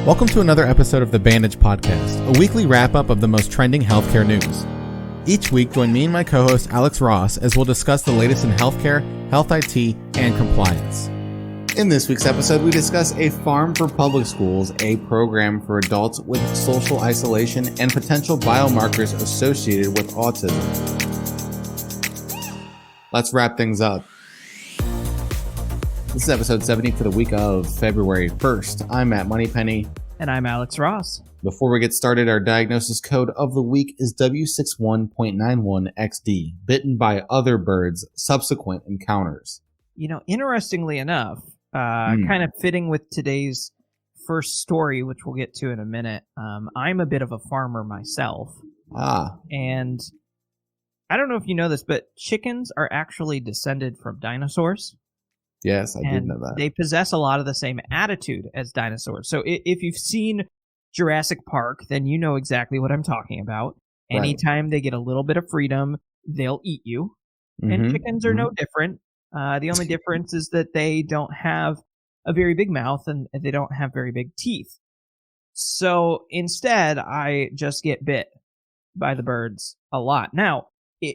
Welcome to another episode of the Bandage Podcast, a weekly wrap-up of the most trending healthcare news. Each week, join me and my co-host Alex Ross as we'll discuss the latest in healthcare, health IT, and compliance. In this week's episode, we discuss a farm for public schools, a program for adults with social isolation, and potential biomarkers associated with autism. Let's wrap things up. This is episode 70 for the week of February 1st. I'm Matt Moneypenny. And I'm Alex Ross. Before we get started, our diagnosis code of the week is W61.91XD, bitten by other birds, subsequent encounters. You know, interestingly enough, kind of fitting with today's first story, which we'll get to in a minute, I'm a bit of a farmer myself. And I don't know if you know this, but chickens are actually descended from dinosaurs. Yes, I did know that. They possess a lot of the same attitude as dinosaurs. So if you've seen Jurassic Park, then you know exactly what I'm talking about. Right. Anytime they get a little bit of freedom, they'll eat you. And chickens are no different. The only difference is that they don't have a very big mouth and they don't have very big teeth. So instead, I just get bit by the birds a lot. Now,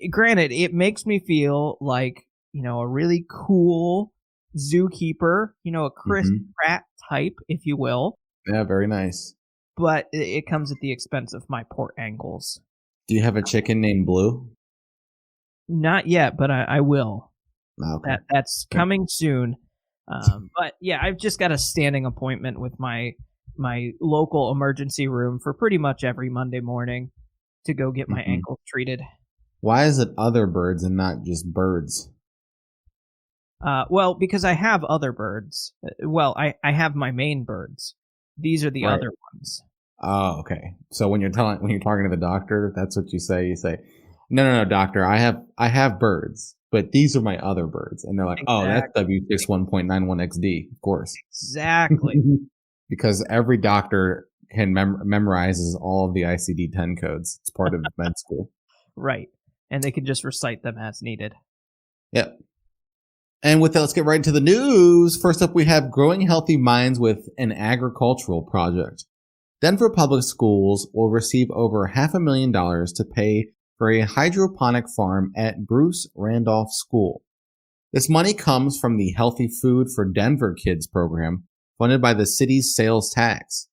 granted, it makes me feel like, you know, a really cool zookeeper, you know, a Chris Pratt type, if you will. Yeah, very nice. But it comes at the expense of my poor ankles. Do you have a chicken named Blue? Not yet, but I will. Okay. That's coming soon. But yeah, I've just got a standing appointment with my local emergency room for pretty much every Monday morning to go get my ankles treated. Why is it other birds and not just birds? Well, because I have other birds. Well, I have my main birds. These are the other ones. Oh, okay. So when you're talking to the doctor, that's what you say. You say, "No, doctor. I have birds, but these are my other birds." And they're like, exactly. "Oh, that's W61.91XD, of course." Exactly. Because every doctor can memorizes all of the ICD-10 codes. It's part of med school. Right, and they can just recite them as needed. Yep. And with that, let's get right into the news. First up, we have Growing Healthy Minds with an Agricultural Project. Denver Public Schools will receive over $500,000 to pay for a hydroponic farm at Bruce Randolph School. This money comes from the Healthy Food for Denver Kids program, funded by the city's sales tax.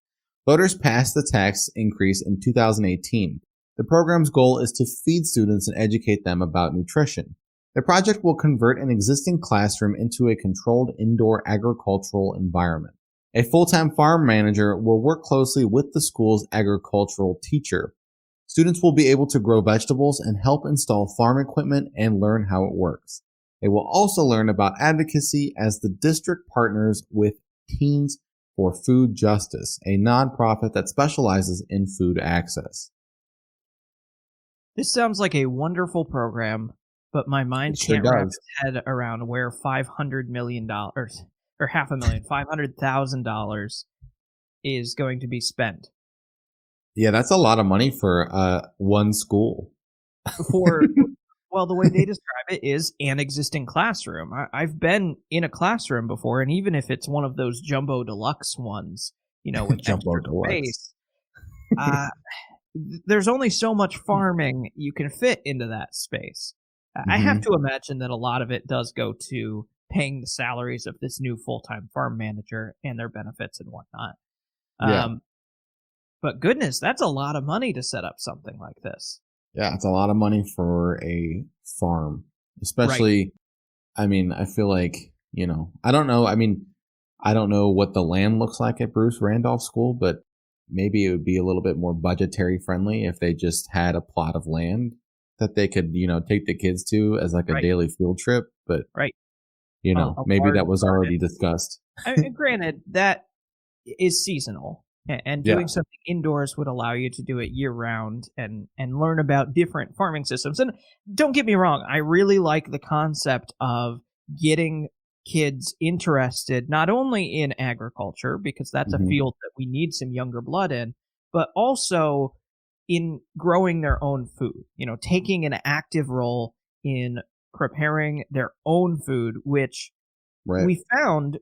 Voters passed the tax increase in 2018. The program's goal is to feed students and educate them about nutrition. The project will convert an existing classroom into a controlled indoor agricultural environment. A full-time farm manager will work closely with the school's agricultural teacher. Students will be able to grow vegetables and help install farm equipment and learn how it works. They will also learn about advocacy as the district partners with Teens for Food Justice, a nonprofit that specializes in food access. This sounds like a wonderful program, but my mind can't wrap its head around where $500 million or $500,000 is going to be spent. Yeah, that's a lot of money for one school. Well, the way they describe it is an existing classroom. I've been in a classroom before, and even if it's one of those jumbo deluxe ones, you know, with jumbo extra deluxe space, there's only so much farming you can fit into that space. I have to imagine that a lot of it does go to paying the salaries of this new full-time farm manager and their benefits and whatnot. But goodness, that's a lot of money to set up something like this. Yeah, it's a lot of money for a farm, especially, right. I mean, I feel like, you know, I don't know what the land looks like at Bruce Randolph School, but maybe it would be a little bit more budgetary friendly if they just had a plot of land that they could, you know, take the kids to as like a daily field trip. But, you know, maybe that was already discussed. I mean, granted, that is seasonal. And doing something indoors would allow you to do it year-round and learn about different farming systems. And don't get me wrong, I really like the concept of getting kids interested not only in agriculture, because that's a field that we need some younger blood in, but also in growing their own food, you know, taking an active role in preparing their own food, which we found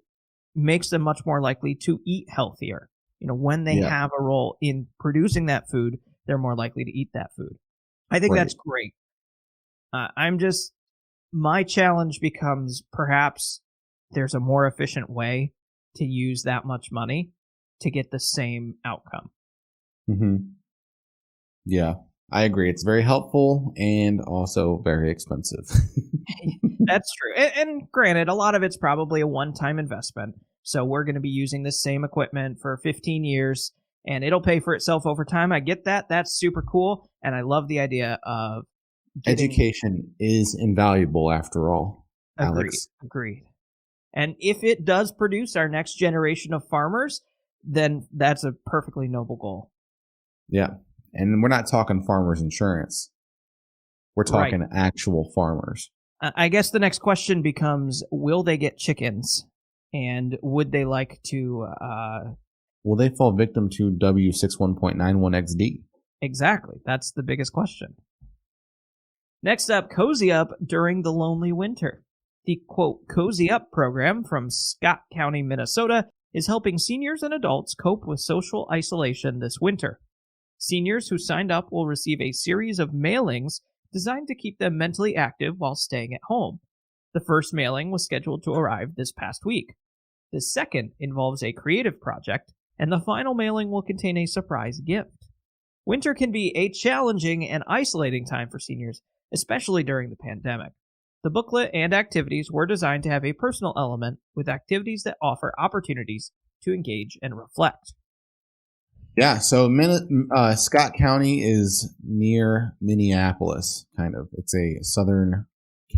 makes them much more likely to eat healthier. when they have a role in producing that food, they're more likely to eat that food. I think that's great. My challenge becomes perhaps there's a more efficient way to use that much money to get the same outcome. Mm-hmm. Yeah, I agree. It's very helpful and also very expensive. That's true. And granted, a lot of it's probably a one-time investment. So we're going to be using this same equipment for 15 years and it'll pay for itself over time. I get that. That's super cool. And I love the idea of education is invaluable after all. Agreed. And if it does produce our next generation of farmers, then that's a perfectly noble goal. Yeah. And we're not talking farmers insurance. We're talking actual farmers. I guess the next question becomes, will they get chickens? And would they like to... will they fall victim to W61.91XD? Exactly. That's the biggest question. Next up, Cozy Up during the lonely winter. The, quote, Cozy Up program from Scott County, Minnesota, is helping seniors and adults cope with social isolation this winter. Seniors who signed up will receive a series of mailings designed to keep them mentally active while staying at home. The first mailing was scheduled to arrive this past week. The second involves a creative project, and the final mailing will contain a surprise gift. Winter can be a challenging and isolating time for seniors, especially during the pandemic. The booklet and activities were designed to have a personal element with activities that offer opportunities to engage and reflect. Yeah, so Scott County is near Minneapolis, kind of. It's a southern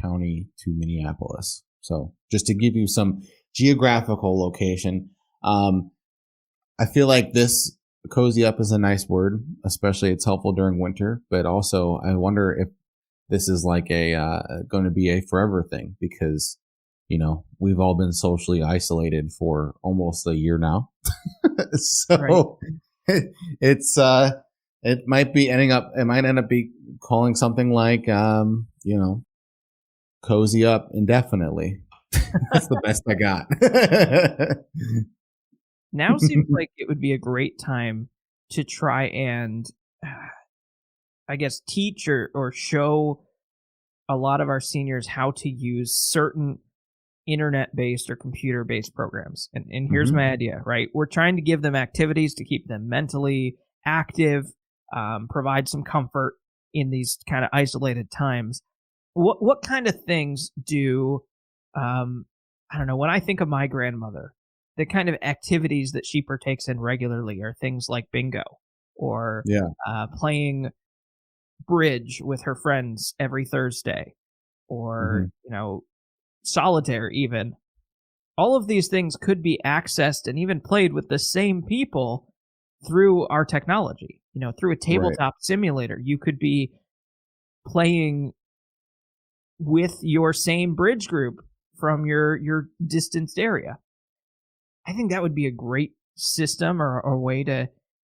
county to Minneapolis. So just to give you some geographical location, I feel like this Cozy Up is a nice word, especially it's helpful during winter, but also I wonder if this is like going to be a forever thing because, we've all been socially isolated for almost a year now. So it might end up be calling something like, Cozy Up indefinitely. That's the best I got. Now seems like it would be a great time to try and, I guess, teach or show a lot of our seniors how to use certain internet-based or computer-based programs. And here's my idea, right? We're trying to give them activities to keep them mentally active, provide some comfort in these kind of isolated times. What kind of things do, I don't know, when I think of my grandmother, the kind of activities that she partakes in regularly are things like bingo or playing bridge with her friends every Thursday or, solitaire even. All of these things could be accessed and even played with the same people through our technology. Through a tabletop simulator, you could be playing with your same bridge group from your distanced area. I think that would be a great system or way to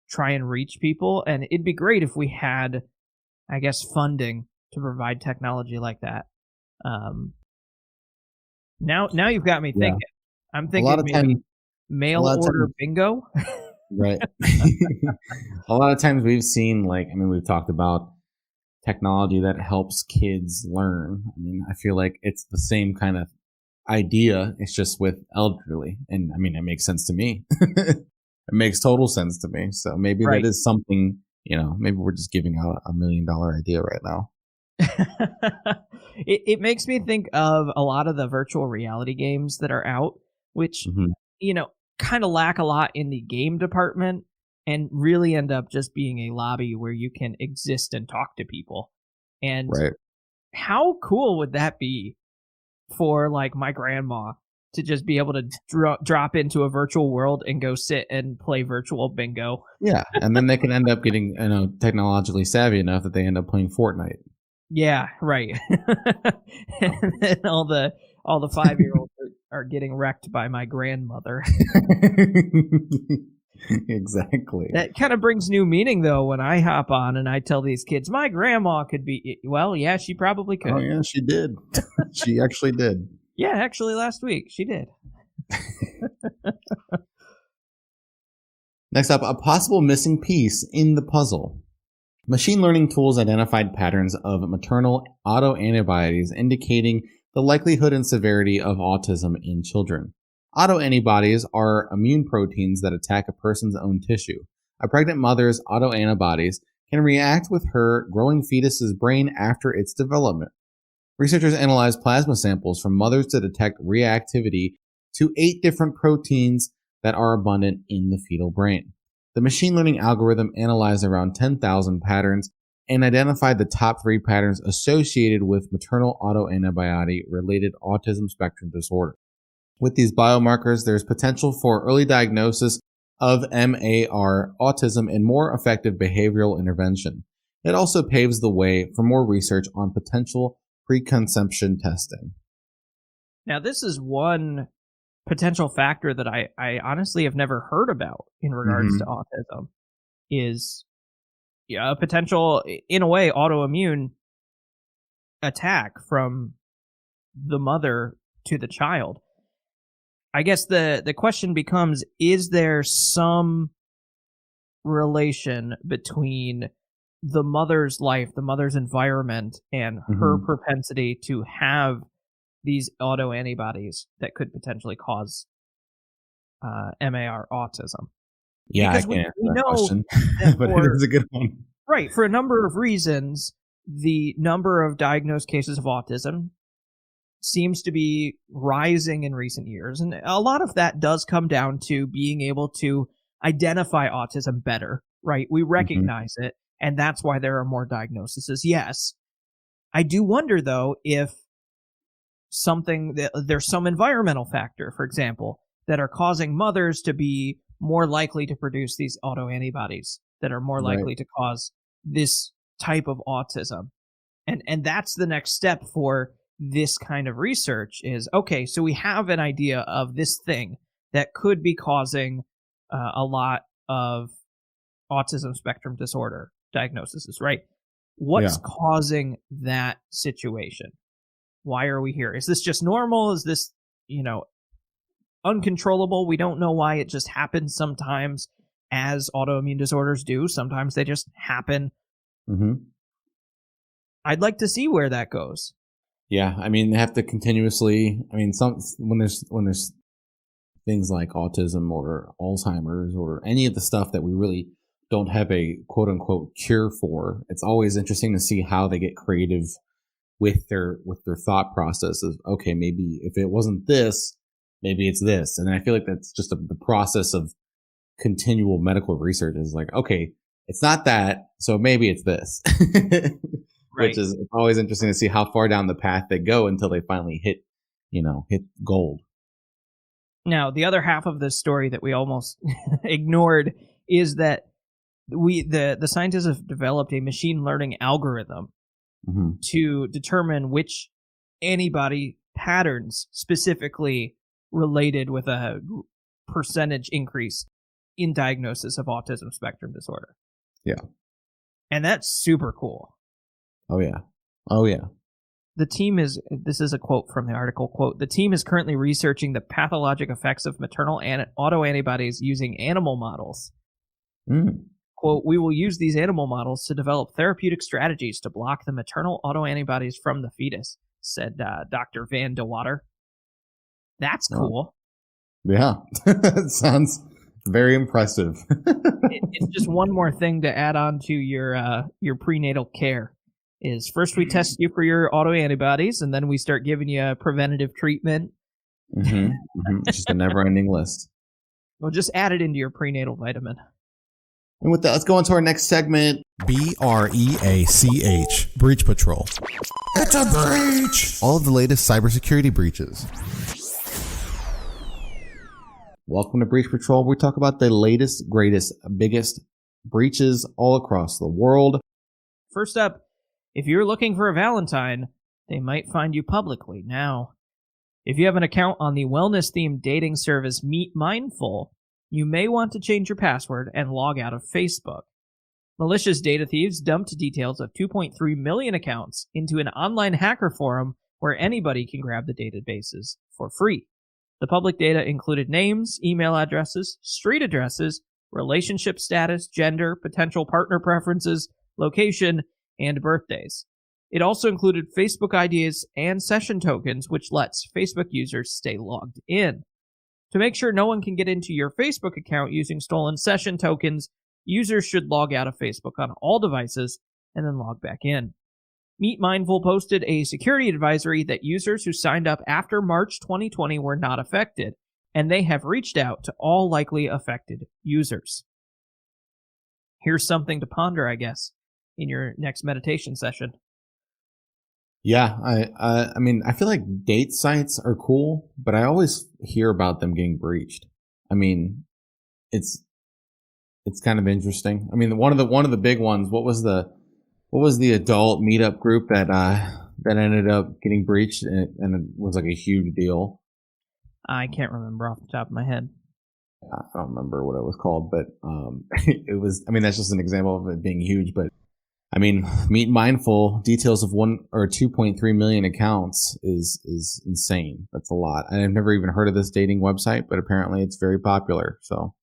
try and reach people. And it'd be great if we had, I guess, funding to provide technology like that. Now you've got me thinking. I'm thinking maybe mail order bingo. Right. A lot of times we've seen, we've talked about technology that helps kids learn. I feel like it's the same kind of idea. It's just with elderly. And it makes sense to me. It makes total sense to me. So maybe that is something, maybe we're just giving out $1 million idea right now. It makes me think of a lot of the virtual reality games that are out, which, kind of lack a lot in the game department and really end up just being a lobby where you can exist and talk to people. And how cool would that be for my grandma to just be able to drop into a virtual world and go sit and play virtual bingo? Yeah, and then they can end up getting technologically savvy enough that they end up playing Fortnite. Yeah, right. And then all the 5-year-olds are getting wrecked by my grandmother. Exactly. That kind of brings new meaning, though, when I hop on and I tell these kids, my grandma could be... Well, yeah, she probably could. Oh, yeah, she did. She actually did. Yeah, actually, last week, she did. Next up, a possible missing piece in the puzzle. Machine learning tools identified patterns of maternal autoantibodies indicating the likelihood and severity of autism in children. Autoantibodies are immune proteins that attack a person's own tissue. A pregnant mother's autoantibodies can react with her growing fetus's brain after its development. Researchers analyzed plasma samples from mothers to detect reactivity to 8 different proteins that are abundant in the fetal brain. The machine learning algorithm analyzed around 10,000 patterns and identified the top 3 patterns associated with maternal autoantibody-related autism spectrum disorder. With these biomarkers, there's potential for early diagnosis of MAR autism and more effective behavioral intervention. It also paves the way for more research on potential preconception testing. Now, this is one potential factor that I honestly have never heard about in regards to autism, is a potential, in a way, autoimmune attack from the mother to the child. I guess the question becomes, is there some relation between the mother's life, the mother's environment, and her propensity to have these autoantibodies that could potentially cause MAR autism? Yeah, because I can't answer we that know question, that but it is a good one. Right, for a number of reasons, the number of diagnosed cases of autism seems to be rising in recent years, and a lot of that does come down to being able to identify autism better, right? We recognize it, and that's why there are more diagnoses. Yes. I do wonder, though, if there's some environmental factor, for example, that are causing mothers to be more likely to produce these autoantibodies that are more likely to cause this type of autism. And that's the next step for this kind of research is, okay, so we have an idea of this thing that could be causing a lot of autism spectrum disorder diagnoses, right? What's causing that situation? Why are we here? Is this just normal? Is this, uncontrollable? We don't know why it just happens sometimes, as autoimmune disorders do. Sometimes they just happen. I'd like to see where that goes. Yeah, I mean, they have to continuously. I mean, when there's things like autism or Alzheimer's or any of the stuff that we really don't have a quote unquote cure for, it's always interesting to see how they get creative with their thought process of, okay, maybe if it wasn't this, maybe it's this. And I feel like that's just the process of continual medical research is like, okay, it's not that, so maybe it's this. Which is always interesting to see how far down the path they go until they finally hit gold. Now, the other half of this story that we almost ignored is that the scientists have developed a machine learning algorithm to determine which antibody patterns specifically related with a percentage increase in diagnosis of autism spectrum disorder. Yeah. And that's super cool. Oh, yeah. This is a quote from the article, quote, "The team is currently researching the pathologic effects of maternal autoantibodies using animal models." Quote, "We will use these animal models to develop therapeutic strategies to block the maternal autoantibodies from the fetus," said Dr. Van de Water. That's cool. Yeah. It sounds very impressive. It's just one more thing to add on to your prenatal care. Is first we test you for your autoantibodies, and then we start giving you preventative treatment. It's just a never-ending list. Well, just add it into your prenatal vitamin. And with that, let's go on to our next segment. BREACH, Breach Patrol. It's a breach! All of the latest cybersecurity breaches. Welcome to Breach Patrol. We talk about the latest, greatest, biggest breaches all across the world. First up, if you're looking for a Valentine, they might find you publicly now. If you have an account on the wellness-themed dating service Meet Mindful, you may want to change your password and log out of Facebook. Malicious data thieves dumped details of 2.3 million accounts into an online hacker forum where anybody can grab the databases for free. The public data included names, email addresses, street addresses, relationship status, gender, potential partner preferences, location, and birthdays. It also included Facebook IDs and session tokens, which lets Facebook users stay logged in. To make sure no one can get into your Facebook account using stolen session tokens, users should log out of Facebook on all devices and then log back in. Meet Mindful posted a security advisory that users who signed up after March 2020 were not affected, and they have reached out to all likely affected users. Here's something to ponder, I guess, in your next meditation session. Yeah, I mean, I feel like date sites are cool, but I always hear about them getting breached. I mean, it's kind of interesting. I mean, one of the big ones. What was the adult meetup group that ended up getting breached, and it was like a huge deal? I can't remember off the top of my head. I don't remember what it was called, but it was. I mean, that's just an example of it being huge, but. I mean, Meet Mindful, details of 1 or 2.3 million accounts is insane. That's a lot. And I've never even heard of this dating website, but apparently it's very popular. So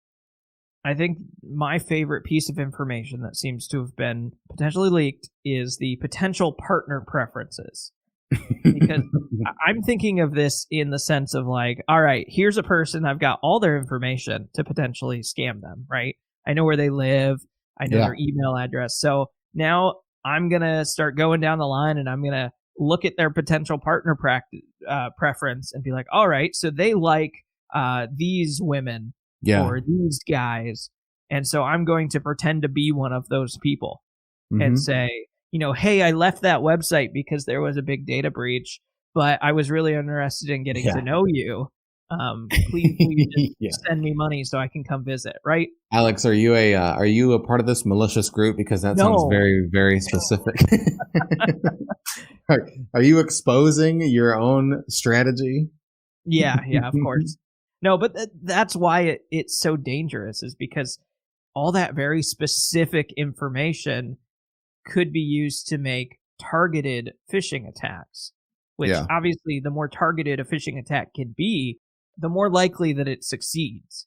I think my favorite piece of information that seems to have been potentially leaked is the potential partner preferences. Because I'm thinking of this in the sense of like, all right, here's a person, I've got all their information to potentially scam them, right? I know where they live. I know their email address. So now I'm going to start going down the line and I'm going to look at their potential partner preference and be like, all right, so they like these women or these guys. And so I'm going to pretend to be one of those people and say, hey, I left that website because there was a big data breach, but I was really interested in getting to know you. Please just send me money so I can come visit, right? Alex, are you a part of this malicious group? Because that sounds very, very specific. Are you exposing your own strategy? Yeah, of course. No, but that's why it's so dangerous, is because all that very specific information could be used to make targeted phishing attacks, which obviously the more targeted a phishing attack can be, the more likely that it succeeds.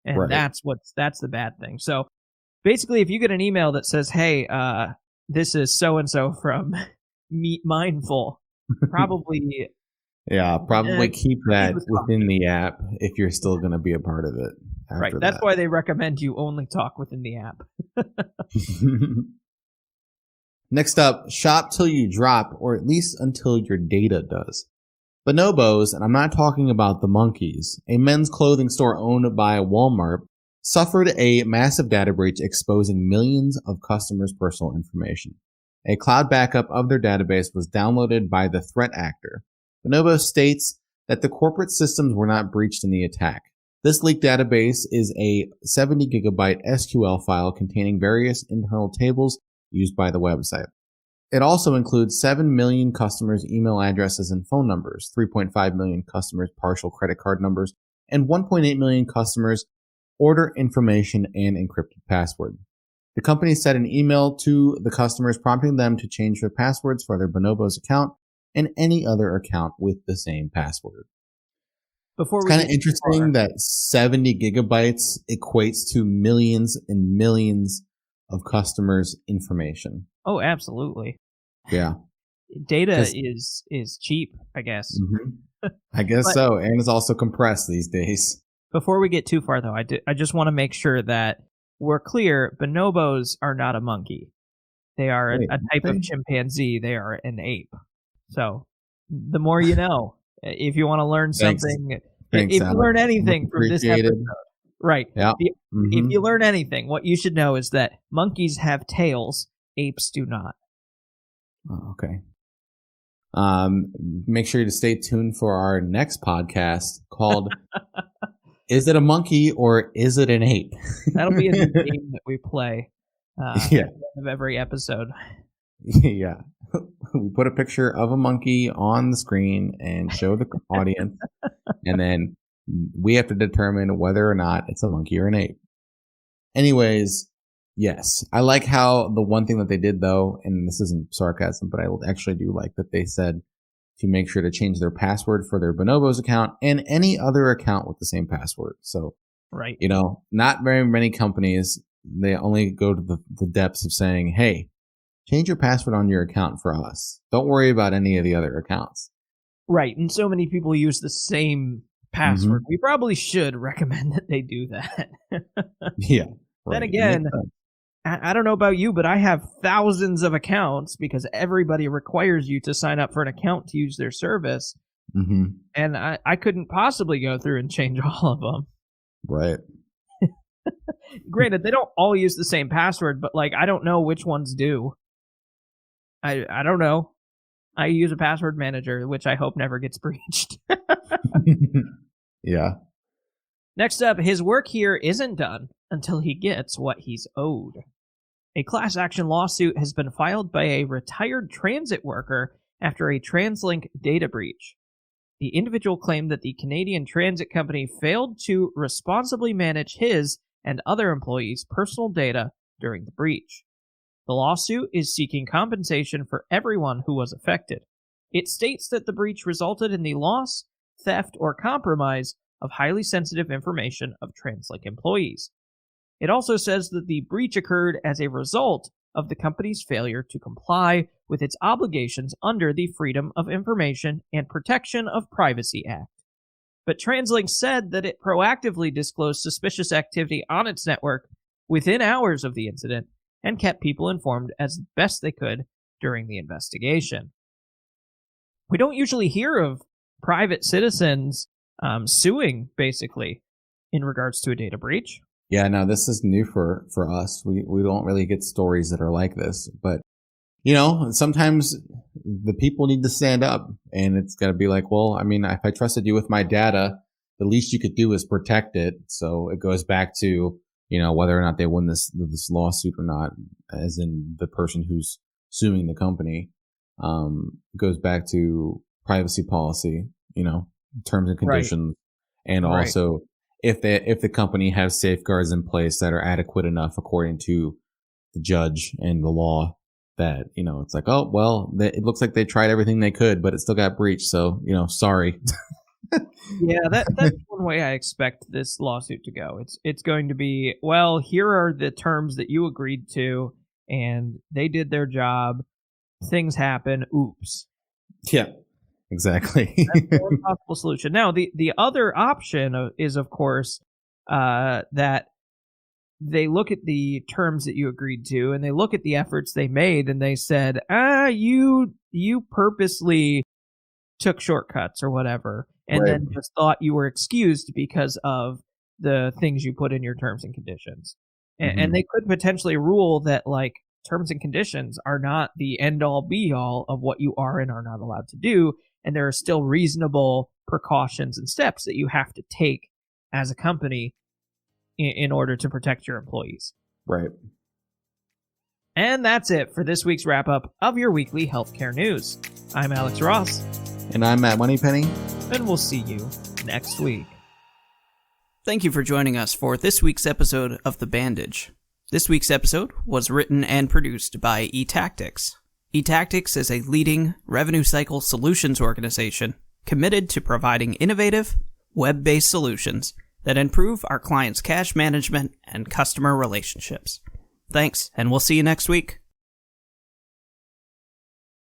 And that's the bad thing. So basically, if you get an email that says, hey, this is so-and-so from Meet Mindful, probably... probably keep that within the app if you're still going to be a part of it. Right. That's why they recommend you only talk within the app. Next up, shop till you drop, or at least until your data does. Bonobos, and I'm not talking about the monkeys, a men's clothing store owned by Walmart, suffered a massive data breach exposing millions of customers' personal information. A cloud backup of their database was downloaded by the threat actor. Bonobo states that the corporate systems were not breached in the attack. This leaked database is a 70 gigabyte SQL file containing various internal tables used by the website. It also includes 7 million customers' email addresses and phone numbers, 3.5 million customers' partial credit card numbers, and 1.8 million customers' order information and encrypted password. The company sent an email to the customers prompting them to change their passwords for their Bonobos account and any other account with the same password. It's kind of interesting that 70 gigabytes equates to millions and millions of customers' information. Oh, absolutely. Yeah. Data is cheap, I guess. Mm-hmm. I guess so. And it's also compressed these days. Before we get too far, though, I just want to make sure that we're clear. Bonobos are not a monkey. They are a type of chimpanzee. They are an ape. So the more you know. If you want to learn something, if you learn anything from this episode, right? Yeah. If you learn anything, what you should know is that monkeys have tails, apes do not. Oh, okay. Make sure to stay tuned for our next podcast called "Is it a monkey or is it an ape?" That'll be a new game that we play at the end of every episode. Yeah. We put a picture of a monkey on the screen and show the audience, and then we have to determine whether or not it's a monkey or an ape. Anyways, yes. I like how the one thing that they did, though, and this isn't sarcasm, but I actually do like that they said to make sure to change their password for their Bonobos account and any other account with the same password. So Right. Not very many companies, they only go to the depths of saying, hey, change your password on your account for us. Don't worry about any of the other accounts. Right. And so many people use the same password. We probably should recommend that they do that. Yeah. Right. Then again, I don't know about you, but I have thousands of accounts because everybody requires you to sign up for an account to use their service. And I couldn't possibly go through and change all of them. Right. Granted, they don't all use the same password, but I don't know which ones do. I don't know. I use a password manager, which I hope never gets breached. Yeah. Next up, his work here isn't done until he gets what he's owed. A class action lawsuit has been filed by a retired transit worker after a TransLink data breach. The individual claimed that the Canadian Transit Company failed to responsibly manage his and other employees' personal data during the breach. The lawsuit is seeking compensation for everyone who was affected. It states that the breach resulted in the loss, theft, or compromise of highly sensitive information of TransLink employees. It also says that the breach occurred as a result of the company's failure to comply with its obligations under the Freedom of Information and Protection of Privacy Act. But TransLink said that it proactively disclosed suspicious activity on its network within hours of the incident and kept people informed as best they could during the investigation. We don't usually hear of private citizens suing, basically, in regards to a data breach. Yeah, no, this is new for us. We don't really get stories that are like this. But, sometimes the people need to stand up. And it's got to be like, well, I mean, if I trusted you with my data, the least you could do is protect it. So it goes back to, whether or not they win this lawsuit or not, as in the person who's suing the company, goes back to privacy policy, terms and conditions. Right. And also if the company has safeguards in place that are adequate enough according to the judge and the law, that, it's like, oh, well, it looks like they tried everything they could, but it still got breached. So, sorry. Yeah, that's one way I expect this lawsuit to go. It's going to be, well, here are the terms that you agreed to, and they did their job. Things happen. Oops. Yeah, exactly. That's one possible solution. Now, the other option is, of course, that they look at the terms that you agreed to, and they look at the efforts they made, and they said, you purposely took shortcuts or whatever, and then just thought you were excused because of the things you put in your terms and conditions. And they could potentially rule that, terms and conditions are not the end-all, be-all of what you are and are not allowed to do, and there are still reasonable precautions and steps that you have to take as a company in order to protect your employees. Right. And that's it for this week's wrap-up of your weekly healthcare news. I'm Alex Ross. And I'm Matt Moneypenny. And we'll see you next week. Thank you for joining us for this week's episode of The Bandage. This week's episode was written and produced by eTactics. eTactics is a leading revenue cycle solutions organization committed to providing innovative, web-based solutions that improve our clients' cash management and customer relationships. Thanks, and we'll see you next week.